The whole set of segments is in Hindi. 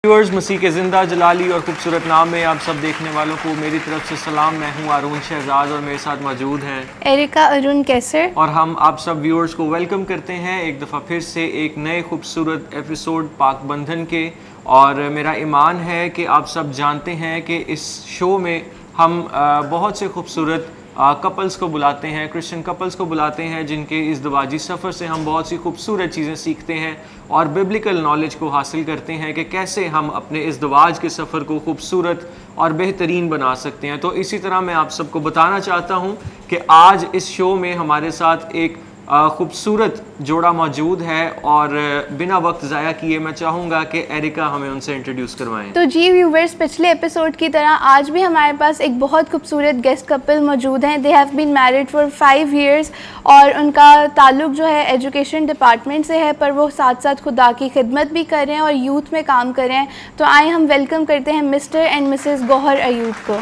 व्यूअर्स, मसीह के ज़िंदा जलाली और खूबसूरत नाम में आप सब देखने वालों को मेरी तरफ से सलाम। मैं हूँ अरुण शहजाद और मेरे साथ मौजूद हैं एरिका अरुण कैसर। और हम आप सब व्यूअर्स को वेलकम करते हैं एक दफ़ा फिर से एक नए खूबसूरत एपिसोड पाक बंधन के। और मेरा ईमान है कि आप सब जानते हैं कि इस शो में हम बहुत से खूबसूरत कपल्स को बुलाते हैं, क्रिश्चियन कपल्स को बुलाते हैं जिनके इस दवाजी सफ़र से हम बहुत सी खूबसूरत चीज़ें सीखते हैं और बिब्लिकल नॉलेज को हासिल करते हैं कि कैसे हम अपने इस दवाज के सफ़र को खूबसूरत और बेहतरीन बना सकते हैं। तो इसी तरह मैं आप सबको बताना चाहता हूँ कि आज इस शो में हमारे साथ एक खूबसूरत जोड़ा मौजूद है और बिना वक्त ज़ाया किए मैं चाहूँगा कि एरिका हमें उनसे इंट्रोड्यूस करवाएं। तो जी व्यूवर्स, पिछले एपिसोड की तरह आज भी हमारे पास एक बहुत खूबसूरत गेस्ट कपल मौजूद हैं। They have been married for 5 years और उनका ताल्लुक जो है एजुकेशन डिपार्टमेंट से है, पर वो साथ साथ खुदा की खिदमत भी कर रहे हैं और यूथ में काम कर रहे हैं। तो आए हम वेलकम करते हैं mister and missus Gauhar Ayub को।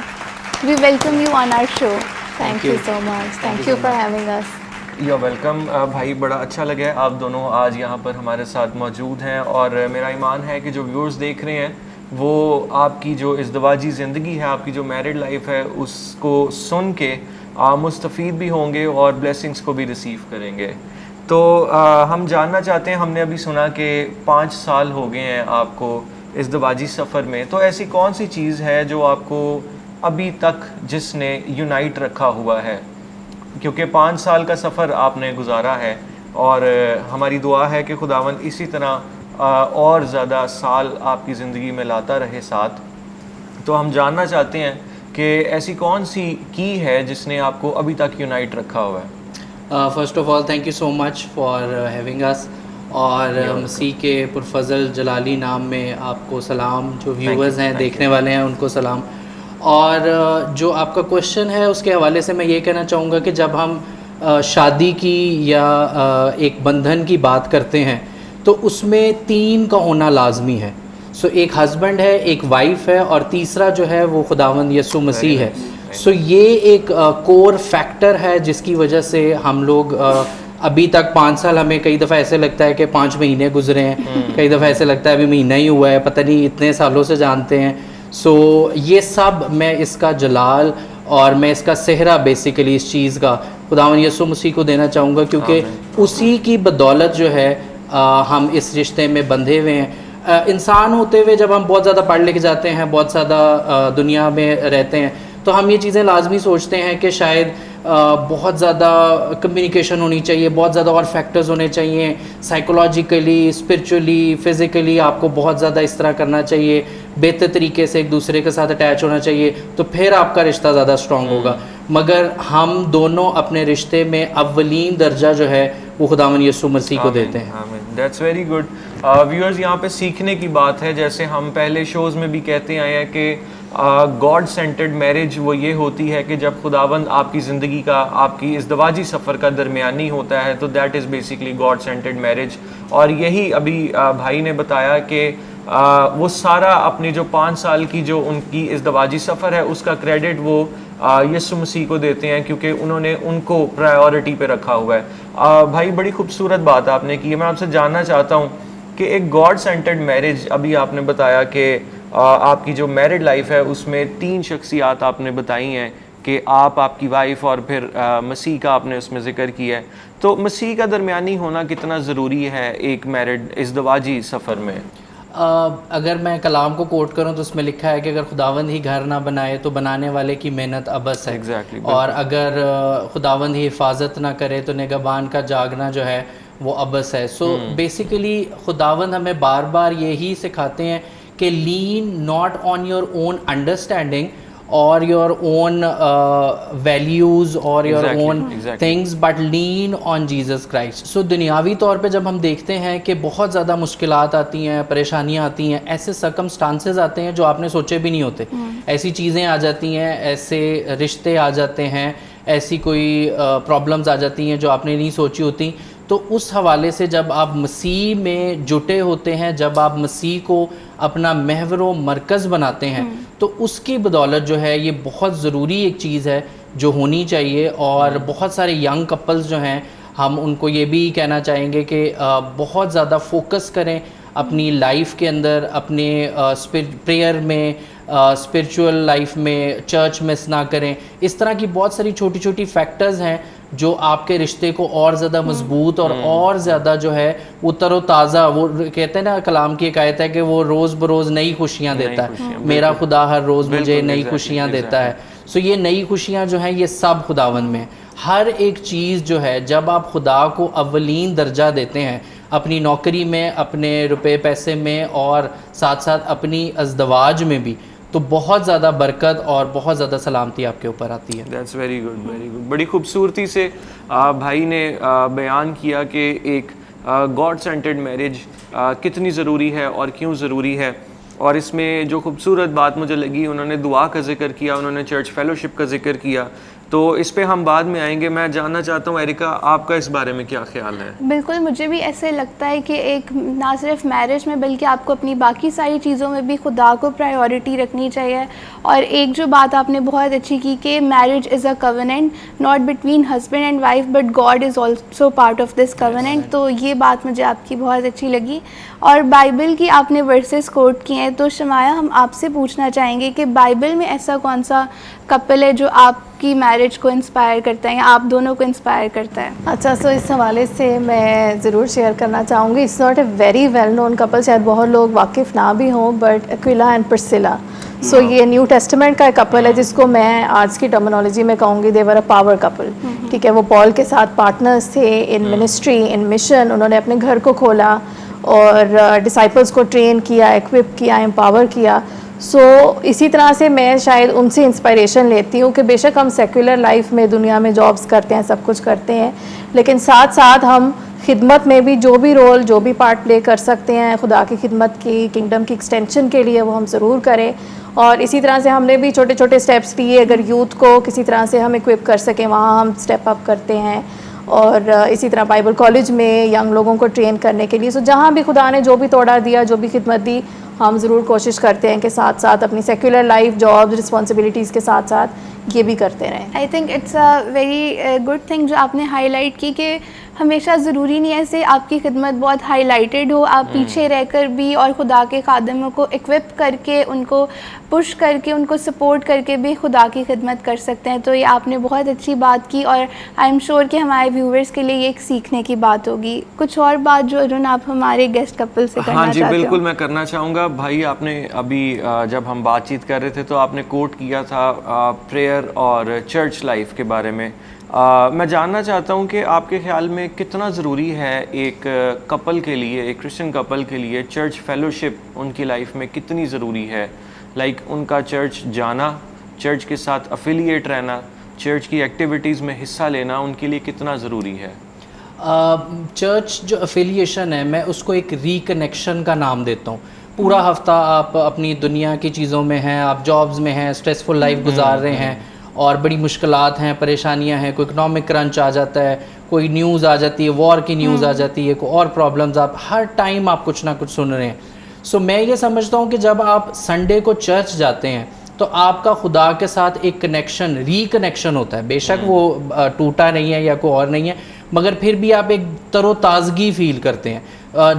We welcome you on our show. Thank you so much. Thank you for having us. Yeah welcome भाई, बड़ा अच्छा लगा है आप दोनों आज यहाँ पर हमारे साथ मौजूद हैं और मेरा ईमान है कि जो व्यूअर्स देख रहे हैं वो आपकी जो इज़दवाजी ज़िंदगी है, आपकी जो मैरिड लाइफ है, उसको सुन के मुस्तफ़ीद भी होंगे और ब्लेसिंग्स को भी रिसीव करेंगे। तो हम जानना चाहते हैं, हमने अभी सुना कि 5 साल हो गए हैं आपको इज़दवाजी सफ़र में, तो ऐसी कौन सी चीज़ है जो आपको अभी तक जिसने यूनाइट रखा हुआ है? क्योंकि 5 साल का सफ़र आपने गुजारा है और हमारी दुआ है कि खुदावंद इसी तरह और ज़्यादा साल आपकी ज़िंदगी में लाता रहे साथ। तो हम जानना चाहते हैं कि ऐसी कौन सी की है जिसने आपको अभी तक यूनाइट रखा हुआ है। First of all thank you so much for having अस और मसीह के पुरफजल जलाली नाम में आपको सलाम। जो व्यूअर्स हैं, देखने वाले हैं, उनको सलाम। और जो आपका क्वेश्चन है उसके हवाले से मैं ये कहना चाहूँगा कि जब हम शादी की या एक बंधन की बात करते हैं तो उसमें 3 का होना लाजमी है। सो एक हस्बैंड है, एक वाइफ है और तीसरा जो है वो खुदावंद यसु मसीह है। सो ये एक कोर फैक्टर है जिसकी वजह से हम लोग अभी तक 5 साल, हमें कई दफ़ा ऐसे लगता है कि 5 महीने गुजरे हैं, कई दफ़ा ऐसे लगता है अभी महीना ही हुआ है, पता नहीं इतने सालों से जानते हैं। सो ये सब मैं इसका जलाल और मैं इसका सेहरा बेसिकली इस चीज़ का खुदावंद यसु मसीह को देना चाहूँगा, क्योंकि उसी की बदौलत जो है हम इस रिश्ते में बंधे हुए हैं। इंसान होते हुए जब हम बहुत ज़्यादा पढ़ लिख जाते हैं, बहुत ज़्यादा दुनिया में रहते हैं, तो हम ये चीज़ें लाजमी सोचते हैं कि शायद बहुत ज़्यादा कम्युनिकेशन होनी चाहिए, बहुत ज़्यादा और फैक्टर्स होने चाहिए, साइकोलॉजिकली, स्पिरिचुअली, फ़िज़िकली आपको बहुत ज़्यादा इस तरह करना चाहिए, बेहतर तरीके से एक दूसरे के साथ अटैच होना चाहिए, तो फिर आपका रिश्ता ज़्यादा स्ट्रॉन्ग होगा। मगर हम दोनों अपने रिश्ते में अव्वलीन दर्जा जो है वो खुदावंद यीशु मसीह को देते हैं। That's very good. व्यूअर्स, यहाँ पे सीखने की बात है। जैसे हम पहले शोज़ में भी कहते आए हैं कि गॉड सेंटर्ड मैरिज वो ये होती है कि जब खुदावंद आपकी ज़िंदगी का, आपकी इज़दवाजी सफ़र का दरमियानी होता है, तो that is basically God centred marriage. और यही अभी भाई ने बताया कि वो सारा अपनी जो 5 साल की जो उनकी इज़दवाजी सफ़र है उसका क्रेडिट वो यीशु मसीह को देते हैं, क्योंकि उन्होंने उनको प्रायोरिटी पे रखा हुआ है। भाई, बड़ी खूबसूरत बात आपने की है। मैं आपसे जानना चाहता हूँ कि एक गॉड सेंटर्ड मैरिज, अभी आपने बताया कि आपकी जो मैरिड लाइफ है उसमें 3 शख्सियात आपने बताई हैं कि आप, आपकी वाइफ और फिर मसीह का आपने उसमें ज़िक्र किया है। तो मसीह का दरमियानी होना कितना ज़रूरी है एक मैरिड इज़दवाजी सफ़र में? अगर मैं कलाम को कोट करूं तो उसमें लिखा है कि अगर खुदावंद ही घर ना बनाए तो बनाने वाले की मेहनत अबस है। Exactly, और अगर खुदावंद ही हिफाजत ना करे तो निगहबान का जागना जो है वो अबस है। सो बेसिकली खुदावंद हमें बार बार यही सिखाते हैं कि lean not on your own understanding और योर ओन वैल्यूज़ और your own things, but lean on Jesus Christ. So दुनियावी तौर पे जब हम देखते हैं कि बहुत ज़्यादा मुश्किलात आती हैं, परेशानियाँ आती हैं, ऐसे सर्कमस्टांसेस आते हैं जो आपने सोचे भी नहीं होते, ऐसी चीज़ें आ जाती हैं, ऐसे रिश्ते आ जाते हैं, ऐसी कोई प्रॉब्लम्स आ जाती हैं जो आपने नहीं सोची होती। तो उस हवाले से जब आप मसीह में जुटे होते हैं, जब आप मसीह को अपना महवर व मरकज़ बनाते हैं, तो उसकी बदौलत जो है ये बहुत ज़रूरी एक चीज़ है जो होनी चाहिए। और बहुत सारे यंग कपल्स जो हैं, हम उनको ये भी कहना चाहेंगे कि बहुत ज़्यादा फोकस करें अपनी लाइफ के अंदर, अपने प्रेयर में, स्पिरिचुअल लाइफ में चर्च मिस ना करें। इस तरह की बहुत सारी छोटी छोटी फैक्टर्स हैं जो आपके रिश्ते को और ज़्यादा मजबूत और ज़्यादा जो है वो तरोताज़ा, वो कहते हैं ना, कलाम की एक आयत है कि वो रोज़ बरोज़ नई खुशियाँ देता है, मेरा खुदा हर रोज़ मुझे नई खुशियाँ देता है। सो ये नई खुशियाँ जो हैं ये सब खुदावन में। हर एक चीज़ जो है, जब आप खुदा को अव्वलीन दर्जा देते हैं अपनी नौकरी में, अपने रुपए पैसे में और साथ साथ अपनी अज़दवाज में भी, तो बहुत ज़्यादा बरकत और बहुत ज़्यादा सलामती आपके ऊपर आती है। That's very good, very good. बड़ी खूबसूरती से भाई ने बयान किया कि एक गॉड सेंटर्ड मैरिज कितनी ज़रूरी है और क्यों ज़रूरी है। और इसमें जो खूबसूरत बात मुझे लगी, उन्होंने दुआ का जिक्र किया, उन्होंने चर्च फेलोशिप का जिक्र किया, तो इस पे हम बाद में आएंगे। मैं जानना चाहता हूँ एरिका, आपका इस बारे में क्या ख्याल है? बिल्कुल, मुझे भी ऐसे लगता है कि एक ना सिर्फ मैरिज में बल्कि आपको अपनी बाकी सारी चीज़ों में भी खुदा को प्रायोरिटी रखनी चाहिए। और एक जो बात आपने बहुत अच्छी की कि marriage is a covenant not between husband and wife but God is also part of this covenant, तो ये बात मुझे आपकी बहुत अच्छी लगी। और बाइबल की आपने वर्सेस कोट किए हैं, तो शमाया हम आपसे पूछना चाहेंगे कि बाइबल में ऐसा कौन सा कपल है जो आपकी मैरिज को इंस्पायर करता है या आप दोनों को इंस्पायर करता है? अच्छा, सो इस हवाले से मैं ज़रूर शेयर करना चाहूँगी। It's not a very well known couple, शायद बहुत लोग वाकिफ़ ना भी हों, बट एक्विला एंड प्रिस्सिला। सो ये न्यू टेस्टामेंट का एक कपल है जिसको मैं आज की टर्मिनोलॉजी में कहूँगी दे वर अ पावर कपल। ठीक है, वो पॉल के साथ पार्टनर्स थे इन मिनिस्ट्री, इन मिशन। उन्होंने अपने घर को खोला और डिसाइपल्स को ट्रेन किया, इक्विप किया, एम्पावर किया। सो इसी तरह से मैं शायद उनसे इंस्पिरेशन लेती हूँ कि बेशक हम सेक्युलर लाइफ में दुनिया में जॉब्स करते हैं, सब कुछ करते हैं, लेकिन साथ साथ हम खिदमत में भी जो भी रोल, जो भी पार्ट प्ले कर सकते हैं खुदा की खिदमत की, किंगडम की एक्सटेंशन के लिए, वो हम ज़रूर करें। और इसी तरह से हमने भी छोटे छोटे स्टेप्स लिए, अगर यूथ को किसी तरह से हम इक्विप कर सकें वहाँ हम स्टेप अप करते हैं। और इसी तरह बाइबल कॉलेज में यंग लोगों को ट्रेन करने के लिए, सो जहाँ भी खुदा ने जो भी तोड़ा दिया, जो भी खिदमत दी, हम ज़रूर कोशिश करते हैं कि साथ साथ अपनी सेक्युलर लाइफ, जॉब, रिस्पॉन्सिबिलिटीज़ के साथ साथ ये भी करते रहें। I think it's a very good thing जो आपने हाईलाइट की कि हमेशा ज़रूरी नहीं है से आपकी खिदमत बहुत हाईलाइटेड हो, आप पीछे रहकर भी और खुदा के खादमों को इक्विप करके, उनको पुश करके, उनको सपोर्ट करके भी खुदा की खिदमत कर सकते हैं। तो ये आपने बहुत अच्छी बात की और आई एम श्योर कि हमारे व्यूवर्स के लिए ये एक सीखने की बात होगी। कुछ और बात जो अरुण आप हमारे गेस्ट कपल से करना चाहते हो? हाँ जी, बिल्कुल मैं करना चाहूँगा। भाई आपने अभी जब हम बातचीत कर रहे थे तो आपने कोट किया था प्रेयर और चर्च लाइफ के बारे में। मैं जानना चाहता हूँ कि आपके ख्याल में कितना ज़रूरी है एक कपल के लिए, एक क्रिश्चियन कपल के लिए चर्च फेलोशिप उनकी लाइफ में कितनी ज़रूरी है? लाइक उनका चर्च जाना, चर्च के साथ अफिलिएट रहना, चर्च की एक्टिविटीज़ में हिस्सा लेना उनके लिए कितना ज़रूरी है? चर्च जो अफिलिएशन है, मैं उसको एक रिकनेक्शन का नाम देता हूँ। पूरा हफ्ता आप अपनी दुनिया की चीज़ों में हैं, आप जॉब्स में हैं, स्ट्रेसफुल लाइफ गुजार रहे हैं और बड़ी मुश्किलात हैं, परेशानियां हैं, कोई इकनॉमिक क्रंच आ जाता है, कोई न्यूज़ आ जाती है, वॉर की न्यूज़ आ जाती है, कोई और प्रॉब्लम्स, आप हर टाइम आप कुछ ना कुछ सुन रहे हैं। सो मैं ये समझता हूँ कि जब आप संडे को चर्च जाते हैं तो आपका खुदा के साथ एक कनेक्शन, रिकनेक्शन होता है। बेशक वो टूटा नहीं है या कोई और नहीं है, मगर फिर भी आप एक तरोताज़गी फ़ील करते हैं,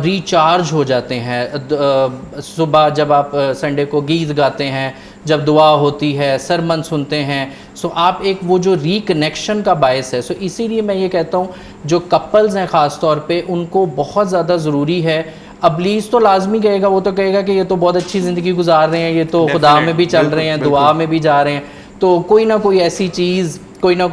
रिचार्ज हो जाते हैं। सुबह जब आप संडे को गीत गाते हैं, जब दुआ होती है, सरमन सुनते हैं, सो आप एक वो जो रिकनेक्शन का बायस है। सो इसीलिए मैं ये कहता हूँ जो कपल्स हैं ख़ास तौर पे, उनको बहुत ज़्यादा ज़रूरी है। अबलीस तो लाजमी कहेगा, वो तो कहेगा कि ये तो बहुत अच्छी ज़िंदगी गुजार रहे हैं, ये तो खुदा में भी चल रहे हैं, दुआ में भी जा रहे हैं, तो कोई ना कोई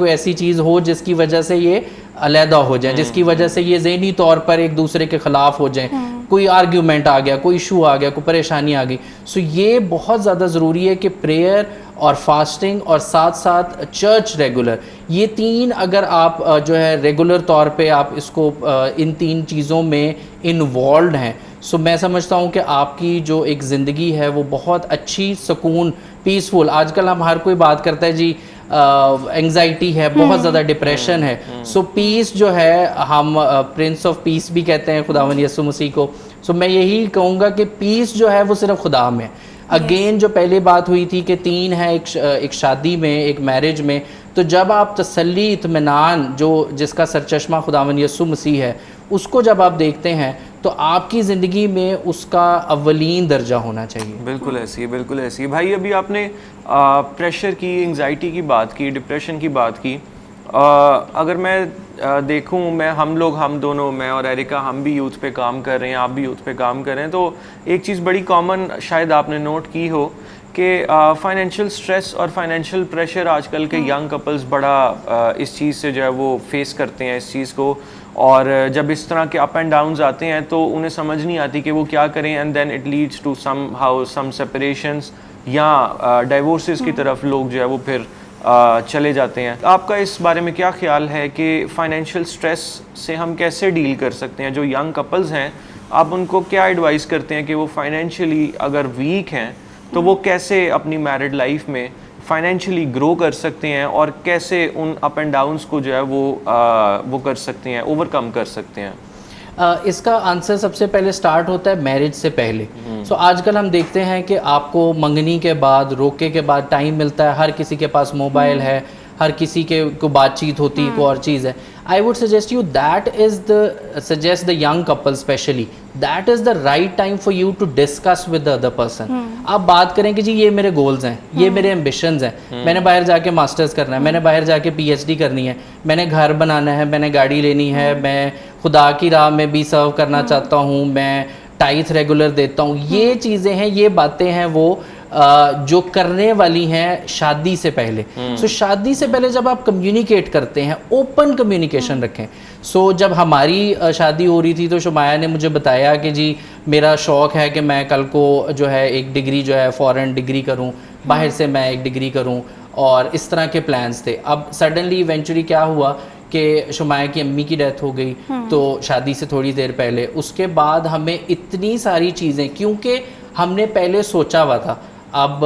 ऐसी चीज़ हो जिसकी वजह से ये अलहदा हो जाए, जिसकी वजह से ये ज़हनी तौर पर एक दूसरे के ख़िलाफ़ हो जाएं, कोई आर्ग्यूमेंट आ गया, कोई इशू आ गया, कोई परेशानी आ गई। सो ये बहुत ज़्यादा ज़रूरी है कि प्रेयर और फास्टिंग और साथ साथ चर्च रेगुलर, ये तीन अगर आप जो है रेगुलर तौर पे आप इसको इन तीन चीज़ों में इन्वॉल्व हैं, सो मैं समझता हूँ कि आपकी जो एक ज़िंदगी है वो बहुत अच्छी, सुकून, पीसफुल। आजकल हम हर कोई बात करता है जी एंग्जाइटी है, बहुत ज़्यादा डिप्रेशन है। सो पीस जो है, हम प्रिंस ऑफ पीस भी कहते हैं खुदावंद यीशु मसीह को। सो मैं यही कहूँगा कि पीस जो है वो सिर्फ खुदा में। अगेन जो पहले बात हुई थी कि तीन है एक शादी में, एक मैरिज में, तो जब आप तसल्ली, इत्मीनान, जो जिसका सरचश्मा खुदावंद यीशु मसीह है, उसको जब आप देखते हैं तो आपकी ज़िंदगी में उसका अव्वलीन दर्जा होना चाहिए। बिल्कुल ऐसी है, बिल्कुल ऐसी है भाई। अभी आपने प्रेशर की, एंजाइटी की बात की, डिप्रेशन की बात की। अगर मैं देखूं, हम दोनों, मैं और एरिका, हम भी यूथ पे काम कर रहे हैं, आप भी यूथ पे काम कर रहे हैं, तो एक चीज़ बड़ी कॉमन शायद आपने नोट की हो कि फाइनेंशियल स्ट्रेस और फाइनेंशियल प्रेशर आजकल के यंग कपल्स बड़ा इस चीज़ से जो है वो फेस करते हैं इस चीज़ को। और जब इस तरह के अप एंड डाउन्स आते हैं तो उन्हें समझ नहीं आती कि वो क्या करें, and then it leads to some separations या डाइवोर्सेस की तरफ लोग जो है वो फिर चले जाते हैं। आपका इस बारे में क्या ख्याल है कि फाइनेंशियल स्ट्रेस से हम कैसे डील कर सकते हैं? जो यंग कपल्स हैं, आप उनको क्या एडवाइस करते हैं कि वो फाइनेंशियली अगर वीक हैं तो वो कैसे अपनी मैरिड लाइफ में फाइनेंशियली ग्रो कर सकते हैं और कैसे उन अप एंड डाउन्स को जो है वो कर सकते हैं, ओवरकम कर सकते हैं? इसका आंसर सबसे पहले स्टार्ट होता है मैरिज से पहले। सो आजकल हम देखते हैं कि आपको मंगनी के बाद, रोके के बाद टाइम मिलता है, हर किसी के पास मोबाइल है, हर किसी के को बातचीत होती है, कोई और चीज़ है। I would suggest you that is suggest the young couple specially, that is the right time for you to discuss with the other person. आप बात करें कि जी ये मेरे गोल्स हैं, ये मेरे एम्बिशंस हैं, मैंने बाहर जाके मास्टर्स करना है, मैंने बाहर जाके PhD करनी है, मैंने घर बनाना है, मैंने गाड़ी लेनी है, मैं खुदा की राह में भी सर्व करना चाहता हूँ, मैं टाइथ रेगुलर देता हूँ। ये चीज़ें हैं, ये बातें हैं वो जो करने वाली हैं शादी से पहले। सो शादी से पहले जब आप कम्युनिकेट करते हैं, ओपन कम्युनिकेशन रखें। सो जब हमारी शादी हो रही थी तो शुमाया ने मुझे बताया कि जी मेरा शौक़ है कि मैं कल को जो है एक डिग्री जो है फ़ॉरेन डिग्री करूं, बाहर से मैं एक डिग्री करूं, और इस तरह के प्लान्स थे। अब सडनली इवेंचुअली क्या हुआ कि शुमाया की अम्मी की डेथ हो गई, तो शादी से थोड़ी देर पहले। उसके बाद हमें इतनी सारी चीज़ें, क्योंकि हमने पहले सोचा हुआ था। अब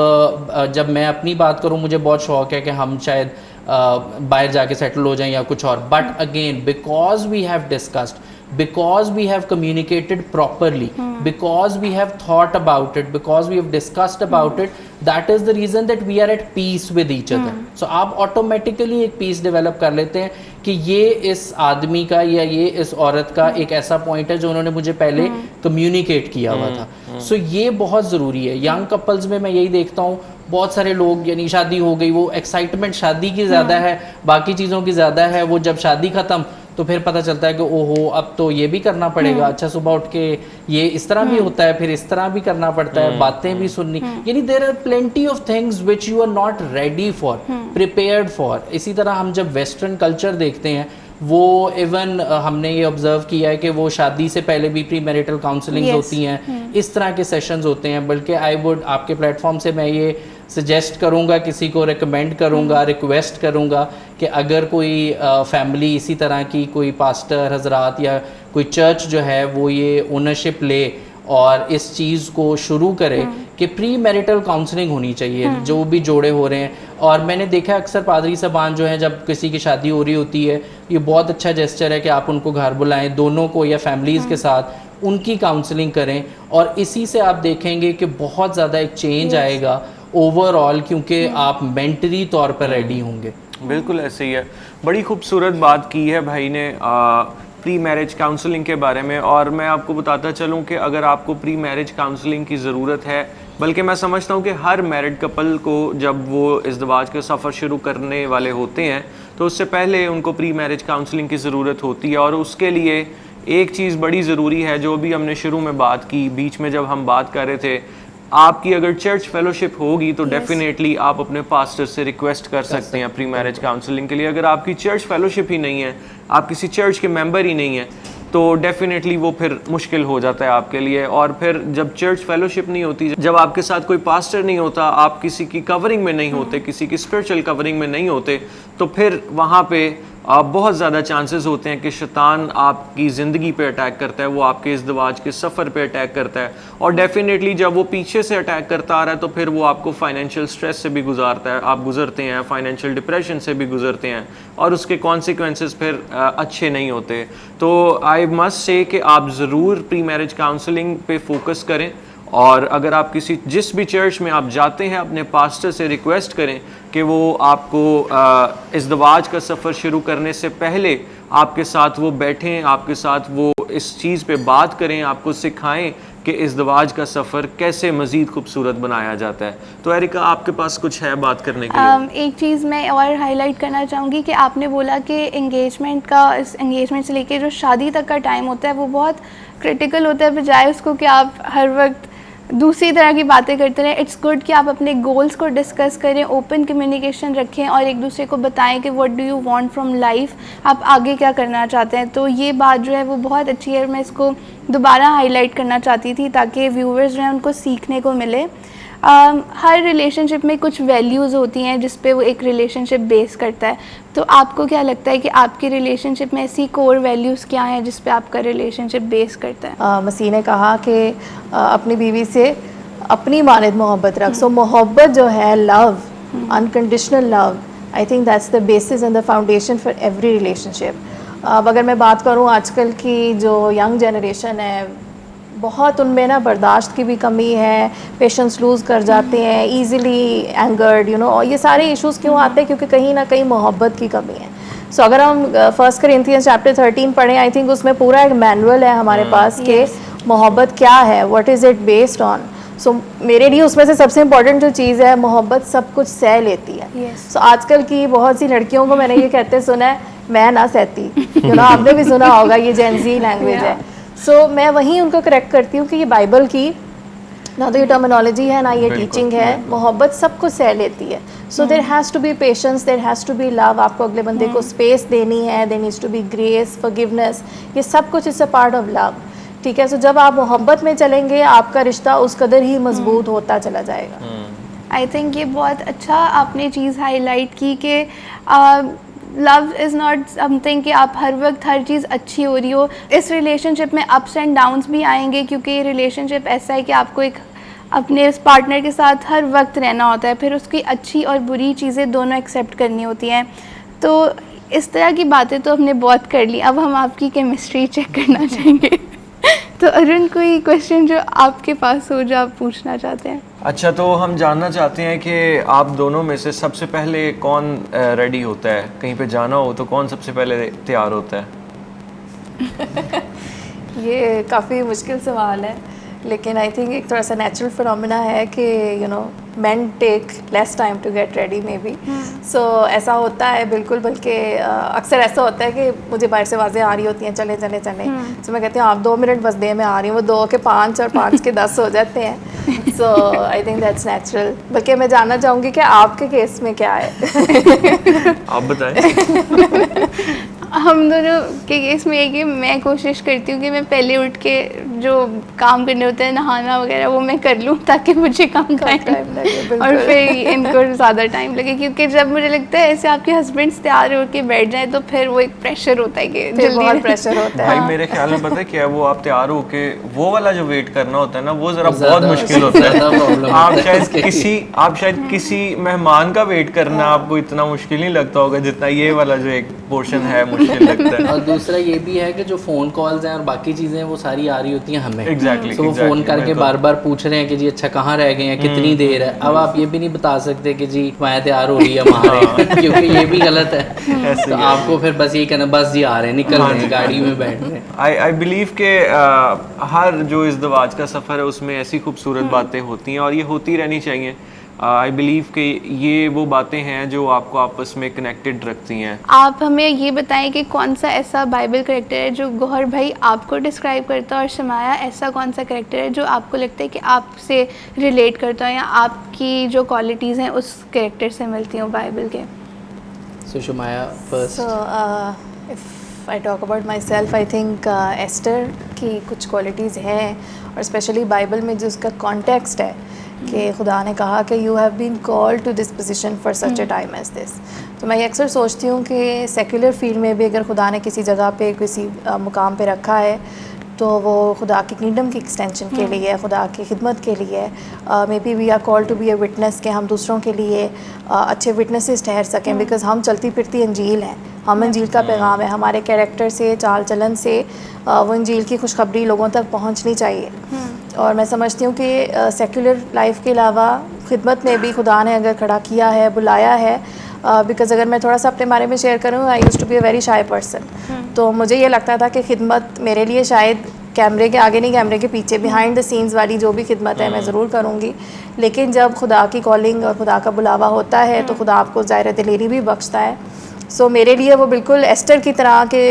जब मैं अपनी बात करूं, मुझे बहुत शौक है कि हम शायद बाहर जाके सेटल हो जाएं या कुछ और, but again because we have discussed, because we have communicated properly, because we have thought about it, because we have discussed about it, that is the reason that we are at peace with each other. So आप automatically एक peace develop कर लेते हैं कि ये इस आदमी का या ये इस औरत का एक ऐसा point है जो उन्होंने मुझे पहले communicate किया हुआ था। So ये बहुत ज़रूरी है। Young couples में मैं यही देखता हूँ, बहुत सारे लोग, यानी शादी हो गई, वो एक्साइटमेंट शादी की ज़्यादा है, बाकी चीज़ों की ज़्यादा है। वो जब शादी ख़त्म तो फिर पता चलता है कि ओहो अब तो ये भी करना पड़ेगा, अच्छा सुबह उठ के ये इस तरह भी होता है, फिर इस तरह भी करना पड़ता है, बातें भी सुननी, यानी there are plenty of things which you are not ready for, prepared for. इसी तरह हम जब वेस्टर्न कल्चर देखते हैं, वो इवन हमने ये ऑब्जर्व किया है कि वो शादी से पहले भी प्री मैरिटल काउंसलिंग होती हैं, इस तरह के सेशंस होते हैं। बल्कि आई वुड आपके प्लेटफॉर्म से मैं ये सजेस्ट करूंगा, किसी को रिकमेंड करूंगा, रिक्वेस्ट करूंगा कि अगर कोई फैमिली इसी तरह की, कोई पास्टर हजरात या कोई चर्च जो है वो ये ओनरशिप ले और इस चीज़ को शुरू करे कि प्री मैरिटल काउंसलिंग होनी चाहिए जो भी जोड़े हो रहे हैं। और मैंने देखा अक्सर पादरी साहबान जो हैं, जब किसी की शादी हो रही होती है, ये बहुत अच्छा जेस्चर है कि आप उनको घर बुलाएं, दोनों को या फैमिलीज़ के साथ उनकी काउंसलिंग करें, और इसी से आप देखेंगे कि बहुत ज़्यादा एक चेंज आएगा ओवरऑल, क्योंकि आप मेंटली तौर पर रेडी होंगे। बिल्कुल ऐसे ही है। बड़ी खूबसूरत बात की है भाई ने प्री मैरिज काउंसलिंग के बारे में। और मैं आपको बताता चलूं कि अगर आपको प्री मैरिज काउंसलिंग की ज़रूरत है, बल्कि मैं समझता हूं कि हर मैरिड कपल को जब वो इज़्दिवाज का सफ़र शुरू करने वाले होते हैं तो उससे पहले उनको प्री मैरिज काउंसलिंग की ज़रूरत होती है। और उसके लिए एक चीज़ बड़ी ज़रूरी है जो भी हमने शुरू में बात की, बीच में जब हम बात कर रहे थे, आपकी अगर चर्च फेलोशिप होगी तो डेफिनेटली आप अपने पास्टर से रिक्वेस्ट कर सकते हैं प्री मैरिज काउंसलिंग के लिए। अगर आपकी चर्च फेलोशिप ही नहीं है, आप किसी चर्च के मेंबर ही नहीं है, तो डेफिनेटली वो फिर मुश्किल हो जाता है आपके लिए। और फिर जब चर्च फेलोशिप नहीं होती, जब आपके साथ कोई पास्टर नहीं होता, आप किसी की कवरिंग में नहीं होते, किसी की स्पिरिचुअल कवरिंग में नहीं होते, तो फिर वहाँ पे बहुत ज़्यादा चांसेस होते हैं कि शैतान आपकी ज़िंदगी पे अटैक करता है, वो आपके इज़्दिवाज के सफ़र पे अटैक करता है। और डेफिनेटली जब वो पीछे से अटैक करता आ रहा है तो फिर वो आपको फाइनेंशियल स्ट्रेस से भी गुजारता है, आप गुजरते हैं, फाइनेंशियल डिप्रेशन से भी गुजरते हैं, और उसके कॉन्सिक्वेंसेस फिर अच्छे नहीं होते। तो आई मस्ट से कि आप ज़रूर प्री मैरिज काउंसलिंग पे फोकस करें और अगर आप जिस भी चर्च में आप जाते हैं अपने पास्टर से रिक्वेस्ट करें कि वो आपको इज़्दिवाज का सफ़र शुरू करने से पहले आपके साथ वो बैठें, आपके साथ वो इस चीज़ पे बात करें, आपको सिखाएं कि इज़्दिवाज का सफ़र कैसे मज़ीद खूबसूरत बनाया जाता है। तो एरिका, आपके पास कुछ है बात करने के लिए? एक चीज़ मैं और हाईलाइट करना चाहूँगी कि आपने बोला कि इस एंगेजमेंट से लेके जो शादी तक का टाइम होता है वो बहुत क्रिटिकल होता है, बजाय उसको कि आप हर वक्त दूसरी तरह की बातें करते रहें। इट्स गुड कि आप अपने गोल्स को डिस्कस करें, ओपन कम्युनिकेशन रखें और एक दूसरे को बताएं कि what do you want from life, आप आगे क्या करना चाहते हैं। तो ये बात जो है वो बहुत अच्छी है, मैं इसको दोबारा हाईलाइट करना चाहती थी ताकि व्यूअर्स जो हैं उनको सीखने को मिले। हर रिलेशनशिप में कुछ वैल्यूज़ होती हैं जिस पे वो एक रिलेशनशिप बेस करता है। तो आपको क्या लगता है कि आपके रिलेशनशिप में ऐसी कोर वैल्यूज़ क्या हैं जिस पे आपका रिलेशनशिप बेस करता है? मसीह ने कहा कि अपनी बीवी से अपनी मानद मोहब्बत रख। सो मोहब्बत जो है, love, unconditional love, I think that's the basis and the foundation for every relationship. अब अगर मैं बात करूँ आजकल की जो यंग जनरेशन है, बहुत उनमें ना बर्दाश्त की भी कमी है, पेशेंस लूज़ कर जाते हैं, ईज़िली एंगर्ड, यू नो, और ये सारे इश्यूज़ क्यों आते हैं? क्योंकि कहीं ना कहीं मोहब्बत की कमी है। सो अगर हम 1 Corinthians चैप्टर 13 पढ़ें, आई थिंक उसमें पूरा एक मैनुअल है हमारे पास कि मोहब्बत क्या है, what is it based on. So मेरे लिए उसमें से सबसे इम्पॉर्टेंट जो चीज़ है, मोहब्बत सब कुछ सह लेती है। सो आजकल की बहुत सी लड़कियों को मैंने ये कहते सुना है, मैं ना सहती, यू नो, आपने भी सुना होगा, ये जेनजी लैंग्वेज है। सो मैं वहीं उनको करेक्ट करती हूँ कि ये बाइबल की ना तो ये टर्मिनोलॉजी है ना ये टीचिंग है। मोहब्बत सब कुछ सह लेती है। So there has to be patience, there has to be love, आपको अगले बंदे को स्पेस देनी है, there needs to be grace, forgiveness, ये सब कुछ is a part of love. ठीक है, सो जब आप मोहब्बत में चलेंगे आपका रिश्ता उस कदर ही मजबूत होता चला जाएगा। आई थिंक ये बहुत अच्छा आपने चीज़ हाईलाइट की कि लव इज़ नॉट समथिंग कि आप हर वक्त हर चीज़ अच्छी हो रही हो। इस रिलेशनशिप में अप्स एंड डाउन्स भी आएंगे, क्योंकि ये रिलेशनशिप ऐसा है कि आपको एक अपने इस पार्टनर के साथ हर वक्त रहना होता है, फिर उसकी अच्छी और बुरी चीज़ें दोनों एक्सेप्ट करनी होती हैं। तो इस तरह की बातें तो हमने बहुत कर ली, अब हम आपकी केमिस्ट्री चेक करना चाहेंगे। तो अरुण, कोई क्वेश्चन जो आपके पास हो जो आप पूछना चाहते हैं? अच्छा, तो हम जानना चाहते हैं कि आप दोनों में से सबसे पहले कौन रेडी होता है? कहीं पे जाना हो तो कौन सबसे पहले तैयार होता है? ये काफ़ी मुश्किल सवाल है, लेकिन आई थिंक एक थोड़ा सा नेचुरल फिनोमेना है कि you know men take less time to get ready maybe. So ऐसा होता है बिल्कुल, बल्कि अक्सर ऐसा होता है कि मुझे बाहर से आवाज़ें आ रही होती हैं, चले चले चले, तो मैं कहती हूँ आप 2 मिनट बस दे, मैं आ रही हूँ। वो 2 के 5 और 5 के 10 हो जाते हैं। सो आई थिंक दैट्स नेचुरल। बल्कि मैं जानना चाहूँगी कि आपके केस में क्या है? आप बताएं। हम दोनों के केस में एक ही, मैं कोशिश करती हूँ कि मैं पहले उठ के जो काम करने होते हैं, नहाना वगैरह, वो मैं कर लूँ ताकि मुझे काम टाइम लगे और फिर इनको ज़्यादा टाइम लगे। क्योंकि जब मुझे लगता है ऐसे आपके हस्बैंड्स तैयार होकर बैठ जाए तो फिर वो एक प्रेशर होता है कि जल्दी, बहुत प्रेशर होता है। भाई मेरे ख्याल में पता है क्या, वो आप तैयार होके वो वाला जो वेट करना होता है ना, वो ज़रा बहुत मुश्किल होता है। आप शायद किसी मेहमान का वेट करना आपको इतना मुश्किल नहीं लगता होगा जितना ये वाला जो एक पोर्शन है मुश्किल लगता है। और दूसरा ये भी है कि जो फ़ोन कॉल्स हैं और बाकी चीज़ें हैं वो सारी आ रही होती हैं हमें। Exactly, तो वो फ़ोन करके बार बार पूछ रहे हैं कि जी अच्छा कहाँ रह गए हैं, कितनी देर है। अब आप ये भी नहीं बता सकते कि जी मैं तैयार हो रही है हमारे, क्योंकि ये भी गलत है। तो आपको फिर बस यही कहना, बस जी आ रहे हैं, निकल रहे हैं, गाड़ी में बैठ रहे हैं। आई बिलीव के हर जो इज़्दिवाज का सफ़र है उसमें ऐसी खूबसूरत बातें होती हैं और ये होती रहनी चाहिए। आई बिलीव कि ये वो बातें हैं जो आपको आपस में कनेक्टेड रखती हैं। आप हमें ये बताएं कि कौन सा ऐसा बाइबल कैरेक्टर है जो गौहर भाई आपको डिस्क्राइब करता है, और शमाया ऐसा कौन सा कैरेक्टर है जो आपको लगता है कि आपसे रिलेट करता है या आपकी जो क्वालिटीज़ हैं उस कैरेक्टर से मिलती हैं बाइबल के? सो शमाया first. So if I talk about myself, I think Esther की कुछ क्वालिटीज़ हैं, और स्पेशली बाइबल में जो उसका कॉन्टेक्स्ट है कि खुदा ने कहा कि you have been called to this position for such a time as this. तो मैं ये अक्सर सोचती हूँ कि सेक्युलर फील्ड में भी अगर खुदा ने किसी जगह पे किसी मुकाम पे रखा है तो वो खुदा की किंगडम की एक्सटेंशन के लिए, खुदा की खिदमत के लिए। Maybe we are called to be a witness, कि हम दूसरों के लिए अच्छे विटनेसेस ठहर सकें, बिकॉज हम चलती फिरती अंजील हैं, हम अंजील का पैगाम है। हमारे कैरेक्टर से, चाल चलन से वो अंजील की खुशखबरी लोगों तक पहुंचनी चाहिए। और मैं समझती हूँ कि सेक्युलर लाइफ के अलावा खिदमत में भी खुदा ने अगर खड़ा किया है, बुलाया है, बिकॉज़ अगर मैं थोड़ा सा अपने बारे में शेयर करूँ, I use to be a very shy person. तो मुझे ये लगता था कि खिदमत मेरे लिए शायद कैमरे के आगे नहीं, कैमरे के पीछे, बिहाइंड द सीन्स वाली जो भी खिदमत है मैं ज़रूर करूँगी। लेकिन जब खुदा की कॉलिंग और खुदा का बुलावा होता है तो खुदा आपको ज़ाहिर दिलेरी भी बख्शता है। सो मेरे लिए वो बिल्कुल एस्टर की तरह के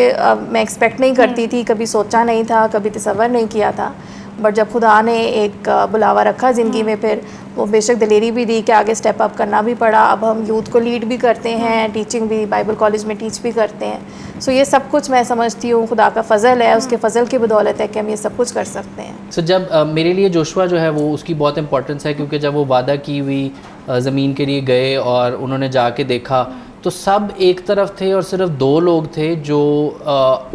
मैं एक्सपेक्ट नहीं करती थी, कभी सोचा नहीं था, कभी तसव्वुर नहीं किया था। बट जब खुदा ने एक बुलावा रखा ज़िंदगी में, फिर वो बेशक दिलेरी भी दी कि आगे स्टेप अप करना भी पड़ा। अब हम यूथ को लीड भी करते हैं, टीचिंग भी, बाइबल कॉलेज में टीच भी करते हैं। सो ये सब कुछ मैं समझती हूँ खुदा का फ़ज़ल है, उसके फ़ज़ल की बदौलत है कि हम ये सब कुछ कर सकते हैं। सो जब मेरे लिए जोशुआ जो है वो उसकी बहुत इंपॉर्टेंस है, क्योंकि जब वो वादा की हुई ज़मीन के लिए गए और उन्होंने जाके देखा तो सब एक तरफ थे और सिर्फ 2 लोग थे जो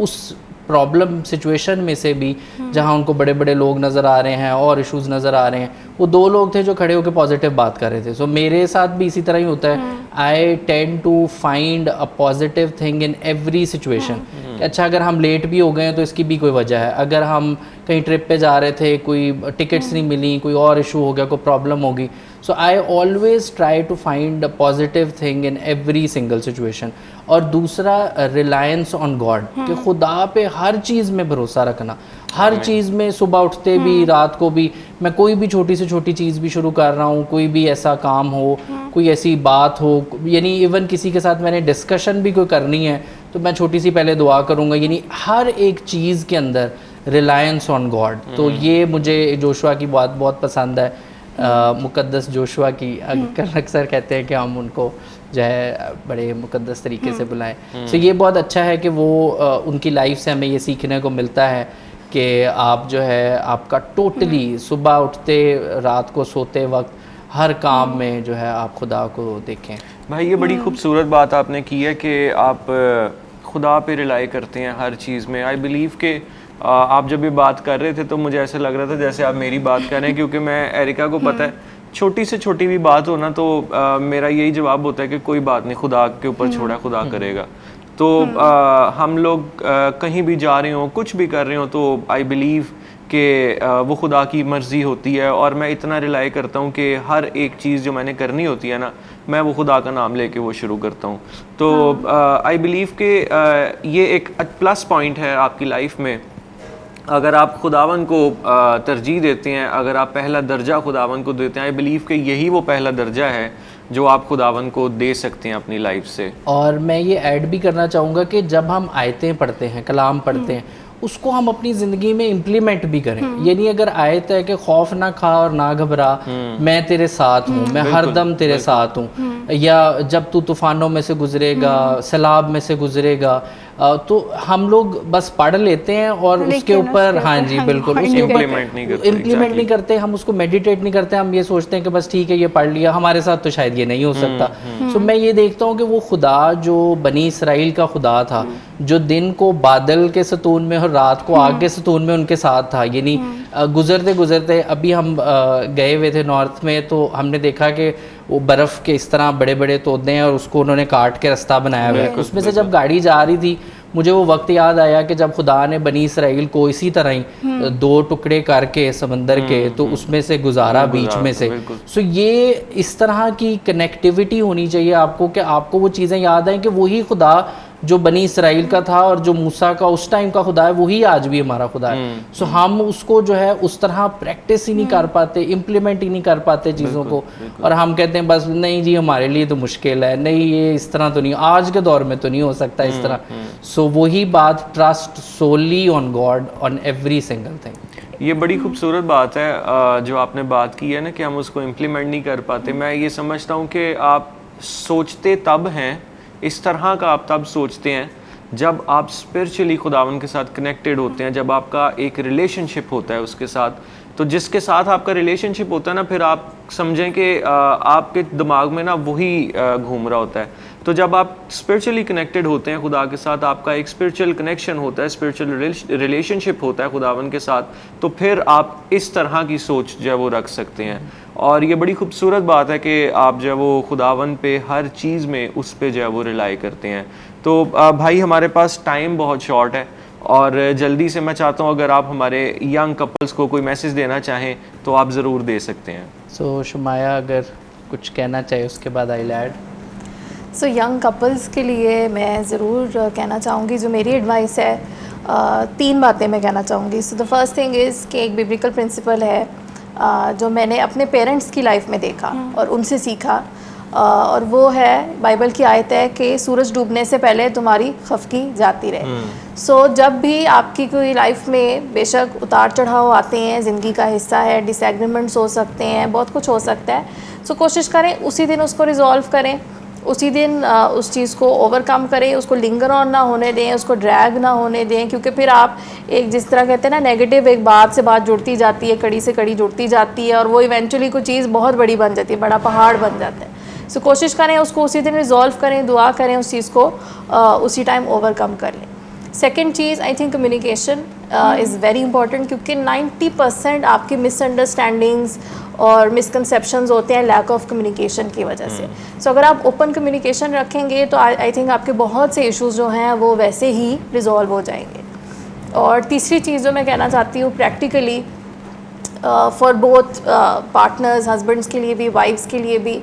उस प्रॉब्लम सिचुएशन में से भी, जहाँ उनको बड़े बड़े लोग नज़र आ रहे हैं और इश्यूज नज़र आ रहे हैं, वो 2 लोग थे जो खड़े होकर पॉजिटिव बात कर रहे थे। सो मेरे साथ भी इसी तरह ही होता है। I tend to find a positive thing in every situation. अच्छा, अगर हम लेट भी हो गए हैं तो इसकी भी कोई वजह है। अगर हम कहीं ट्रिप पे जा रहे थे, कोई टिकट्स नहीं मिली, कोई और इशू हो गया, कोई प्रॉब्लम होगी, so I always try to find a positive thing in every single situation. और दूसरा, रिलायंस ऑन गॉड, कि खुदा पे हर चीज़ में भरोसा रखना, हर चीज़ में, सुबह उठते भी, रात को भी। मैं कोई भी छोटी से छोटी चीज़ भी शुरू कर रहा हूँ, कोई भी ऐसा काम हो, कोई ऐसी बात हो, यानी इवन किसी के साथ मैंने डिस्कशन भी कोई करनी है तो मैं छोटी सी पहले दुआ करूँगा। यानी हर एक चीज़ के अंदर रिलायंस ऑन गॉड। तो ये मुझे जोशुआ की बात बहुत पसंद है, मुकद्दस जोशुआ की। अक्सर कहते हैं कि हम उनको जो है बड़े मुकद्दस तरीके से बुलाएं। तो ये बहुत अच्छा है कि वो उनकी लाइफ से हमें ये सीखने को मिलता है कि आप जो है आपका टोटली सुबह उठते, रात को सोते वक्त, हर काम में जो है आप खुदा को देखें। भाई ये बड़ी खूबसूरत बात आपने की है कि आप खुदा पे रिलाई करते हैं हर चीज़ में। आई बिलीव कि आप जब ये बात कर रहे थे तो मुझे ऐसा लग रहा था जैसे आप मेरी बात कर रहे हैं, क्योंकि मैं एरिका को पता है छोटी से छोटी भी बात हो ना तो मेरा यही जवाब होता है कि कोई बात नहीं, खुदा के ऊपर छोड़ा, खुदा करेगा। तो हम लोग कहीं भी जा रहे हो, कुछ भी कर रहे हो, तो आई बिलीव कि वो खुदा की मर्ज़ी होती है। और मैं इतना रिलाई करता हूँ कि हर एक चीज़ जो मैंने करनी होती है ना, मैं वो खुदा का नाम लेके वो शुरू करता हूँ। तो आई बिलीव कि ये एक प्लस पॉइंट है आपकी लाइफ में। अगर आप खुदावन को तरजीह देते हैं, अगर आप पहला दर्जा खुदावन को देते हैं, आई बिलीव कि यही वो पहला दर्जा है जो आप खुदावन को दे सकते हैं अपनी लाइफ से। और मैं ये ऐड भी करना चाहूँगा कि जब हम आयतें पढ़ते हैं, कलाम पढ़ते हैं, उसको हम अपनी ज़िंदगी में इम्प्लीमेंट भी करें। यानी अगर आयत है कि खौफ ना खा और ना घबरा, मैं तेरे साथ हूँ, मैं हरदम तेरे साथ हूँ, या जब तू तूफ़ानों में से गुजरेगा, सैलाब में से गुजरेगा, तो हम लोग बस पढ़ लेते हैं और उसके ऊपर, हाँ जी बिल्कुल, उसके ऊपर इम्प्लीमेंट नहीं करते, हम उसको मेडिटेट नहीं करते। हम ये सोचते हैं कि बस ठीक है ये पढ़ लिया, हमारे साथ तो शायद ये नहीं हो सकता। सो मैं ये देखता हूँ कि वो खुदा जो बनी इसराइल का खुदा था, जो दिन को बादल के सतून में और रात को आग के सतून में उनके साथ था। यानी गुजरते गुजरते, अभी हम गए हुए थे नॉर्थ में, तो हमने देखा कि वो बर्फ़ के इस तरह बड़े बड़े तोदे हैं और उसको उन्होंने काट के रास्ता बनाया हुआ है। उसमें से जब गाड़ी जा रही थी, मुझे वो वक्त याद आया कि जब खुदा ने बनी इसराइल को इसी तरह ही 2 टुकड़े करके समंदर के, तो उसमें से गुजारा बीच में से। सो ये इस तरह की कनेक्टिविटी होनी चाहिए आपको कि आपको वो चीज़ें याद आएँ कि वही खुदा जो बनी इसराइल का था और जो मूसा का उस टाइम का खुदा है, वही आज भी हमारा खुदा है। सो हम उसको जो है उस तरह प्रैक्टिस ही नहीं कर पाते, इम्प्लीमेंट ही नहीं कर पाते चीज़ों को, और हम कहते हैं बस नहीं जी हमारे लिए तो मुश्किल है, नहीं ये इस तरह तो नहीं, आज के दौर में तो नहीं हो सकता इस तरह। सो वही बात, trust solely on God on every single thing. ये बड़ी खूबसूरत बात है जो आपने बात की है ना कि हम उसको इम्प्लीमेंट नहीं कर पाते। मैं ये समझता हूँ कि आप सोचते तब हैं, इस तरह का आप तब सोचते हैं जब आप स्पिरिचुअली खुदावन के साथ कनेक्टेड होते हैं, जब आपका एक रिलेशनशिप होता है उसके साथ। तो जिसके साथ आपका रिलेशनशिप होता है ना, फिर आप समझें कि आपके दिमाग में ना वही घूम रहा होता है। तो जब आप स्पिरिचुअली कनेक्टेड होते हैं खुदा के साथ, आपका एक स्पिरिचुअल कनेक्शन होता है, स्पिरिचुअल रिलेशनशिप होता है खुदावन के साथ, तो फिर आप इस तरह की सोच जो है वो रख सकते हैं। और ये बड़ी खूबसूरत बात है कि आप जो है वो खुदावन पे हर चीज़ में उस पे जो है वो रिलाई करते हैं। तो भाई हमारे पास टाइम बहुत शॉर्ट है, और जल्दी से मैं चाहता हूँ अगर आप हमारे यंग कपल्स को कोई मैसेज देना चाहें तो आप ज़रूर दे सकते हैं। सो शुमाया अगर कुछ कहना चाहे उसके बाद I add. So young couples के लिए मैं ज़रूर कहना चाहूँगी, जो मेरी एडवाइस है, 3 बातें मैं कहना चाहूँगी। So the first thing is कि एक बिब्लिकल प्रिंसिपल है जो मैंने अपने पेरेंट्स की लाइफ में देखा और उनसे सीखा, और वो है, बाइबल की आयत है कि सूरज डूबने से पहले तुम्हारी खफकी जाती रहे। सो जब भी आपकी कोई लाइफ में बेशक उतार चढ़ाव आते हैं, ज़िंदगी का हिस्सा है, डिसएग्रीमेंट्स हो सकते हैं, बहुत कुछ हो सकता है, सो कोशिश करें उसी दिन उसको रिजॉल्व करें, उसी दिन उस चीज़ को ओवरकम करें, उसको लिंगर ऑन ना होने दें, उसको ड्रैग ना होने दें, क्योंकि फिर आप एक, जिस तरह कहते हैं ना, नेगेटिव, एक बात से बात जुड़ती जाती है, कड़ी से कड़ी जुड़ती जाती है, और वो इवेंचुअली कोई चीज़ बहुत बड़ी बन जाती है, बड़ा पहाड़ बन जाता है। सो कोशिश करें उसको उसी दिन रिजॉल्व करें, दुआ करें उस चीज़ को उसी टाइम ओवरकम कर लें। Second cheese, I think communication is very important, क्योंकि 90% आपकी मिसअंडरस्टैंडिंग्स और मिसकंसेप्शंस होते हैं लैक ऑफ कम्युनिकेशन की वजह से। सो अगर आप ओपन कम्युनिकेशन रखेंगे तो आई थिंक आपके बहुत से इश्यूज़ जो हैं वो वैसे ही रिजॉल्व हो जाएंगे। और तीसरी चीज़ जो मैं कहना चाहती हूँ practically for both partners, husbands के लिए भी, वाइफ्स के लिए भी,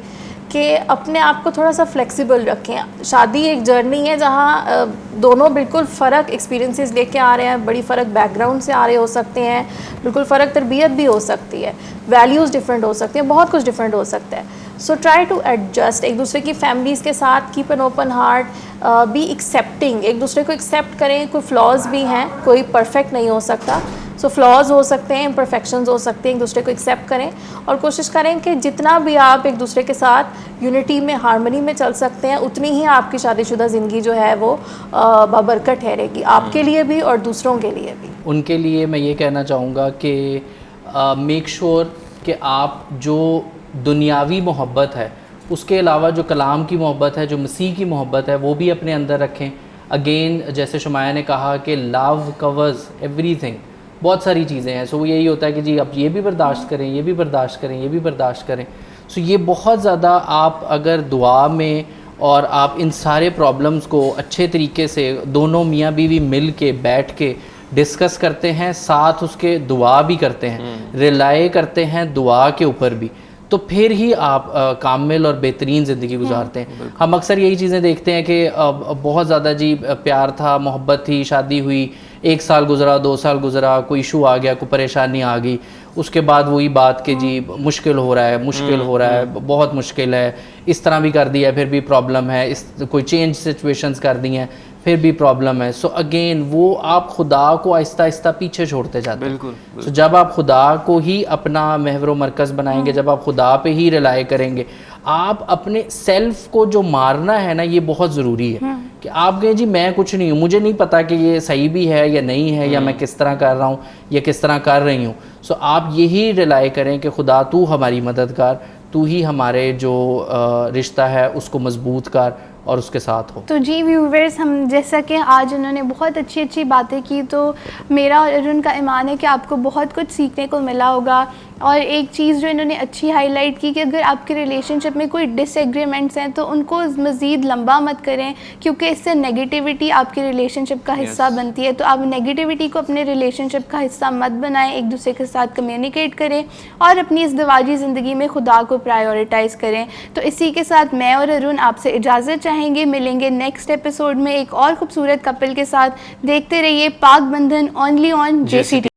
कि अपने आप को थोड़ा सा फ्लेक्सिबल रखें। शादी एक जर्नी है जहाँ दोनों बिल्कुल फ़र्क एक्सपीरियंसेस लेके आ रहे हैं, बड़ी फ़र्क बैकग्राउंड से आ रहे हो सकते हैं, बिल्कुल फ़र्क तरबियत भी हो सकती है, वैल्यूज़ डिफरेंट हो सकती हैं, बहुत कुछ डिफरेंट हो सकता है। सो ट्राई टू एडजस्ट एक दूसरे की फैमिलीज़ के साथ, keep an open heart, be accepting, एक दूसरे को एक्सेप्ट करें। कोई फ्लॉज भी हैं, कोई परफेक्ट नहीं हो सकता, सो फ्लॉज हो सकते हैं, इम्परफेक्शंस हो सकते हैं, एक दूसरे को एक्सेप्ट करें और कोशिश करें कि जितना भी आप एक दूसरे के साथ यूनिटी में, हार्मनी में चल सकते हैं, उतनी ही आपकी शादीशुदा ज़िंदगी जो है वो बाबरकत ठहरेगी, आपके लिए भी और दूसरों के लिए भी। उनके लिए मैं ये कहना चाहूँगा कि मेक श्योर कि आप जो दुनियावी मोहब्बत है उसके अलावा जो कलाम की मोहब्बत है, जो मसीह की मोहब्बत है, वो भी अपने अंदर रखें। अगेन जैसे शुमाया ने कहा कि लव कवर्स एवरीथिंग, बहुत सारी चीज़ें हैं। सो यही होता है कि जी आप ये भी बर्दाश्त करें, ये भी बर्दाश्त करें, ये भी बर्दाश्त करें। सो ये बहुत ज़्यादा आप अगर दुआ में और आप इन सारे प्रॉब्लम्स को अच्छे तरीके से दोनों मियाँ बीवी मिल के बैठ के डिस्कस करते हैं, साथ उसके दुआ भी करते हैं, रिलाय करते हैं दुआ के ऊपर भी, तो फिर ही आप कामिल और बेहतरीन ज़िंदगी गुजारते हैं। हम अक्सर यही चीज़ें देखते हैं कि बहुत ज़्यादा जी प्यार था, मोहब्बत थी, शादी हुई, 1 साल गुजरा, 2 साल गुजरा, कोई इशू आ गया, कोई परेशानी आ गई, उसके बाद वही बात कि जी मुश्किल हो रहा है, मुश्किल हो रहा है, बहुत मुश्किल है, इस तरह भी कर दिया फिर भी प्रॉब्लम है, इस कोई चेंज सिचुएशंस कर दी हैं फिर भी प्रॉब्लम है। सो अगेन वो आप खुदा को आहिस्ता आहिस्ता पीछे छोड़ते जाते हैं। बिल्कुल। सो जब आप खुदा को ही अपना महवर मरकज़ बनाएंगे, जब आप खुदा पे ही रिलाय करेंगे, आप अपने सेल्फ को जो मारना है ना, ये बहुत ज़रूरी है कि आप कहें जी मैं कुछ नहीं हूँ, मुझे नहीं पता कि ये सही भी है या नहीं है, या मैं किस तरह कर रहा हूँ या किस तरह कर रही हूँ। सो आप यही रिलाय करें कि खुदा तू हमारी मददगार, तू ही हमारे जो रिश्ता है उसको मजबूत कर और उसके साथ हो। तो जी व्यूवर्स, हम जैसा कि आज उन्होंने बहुत अच्छी अच्छी बातें की, तो मेरा और अरुण का ईमान है कि आपको बहुत कुछ सीखने को मिला होगा। और एक चीज़ जो इन्होंने अच्छी हाईलाइट की कि अगर आपके रिलेशनशिप में कोई डिसएग्रीमेंट्स हैं तो उनको मज़ीद लंबा मत करें, क्योंकि इससे नेगेटिविटी आपके रिलेशनशिप का हिस्सा बनती है। तो आप नेगेटिविटी को अपने रिलेशनशिप का हिस्सा मत बनाएं, एक दूसरे के साथ कम्युनिकेट करें और अपनी इस दवाजी ज़िंदगी में खुदा को प्रायोरिटाइज़ करें। तो इसी के साथ मैं और अरुण आपसे इजाज़त चाहेंगे, मिलेंगे नेक्स्ट एपिसोड में एक और खूबसूरत कपल के साथ। देखते रहिए पाक बंधन ओनली ऑन JCTV।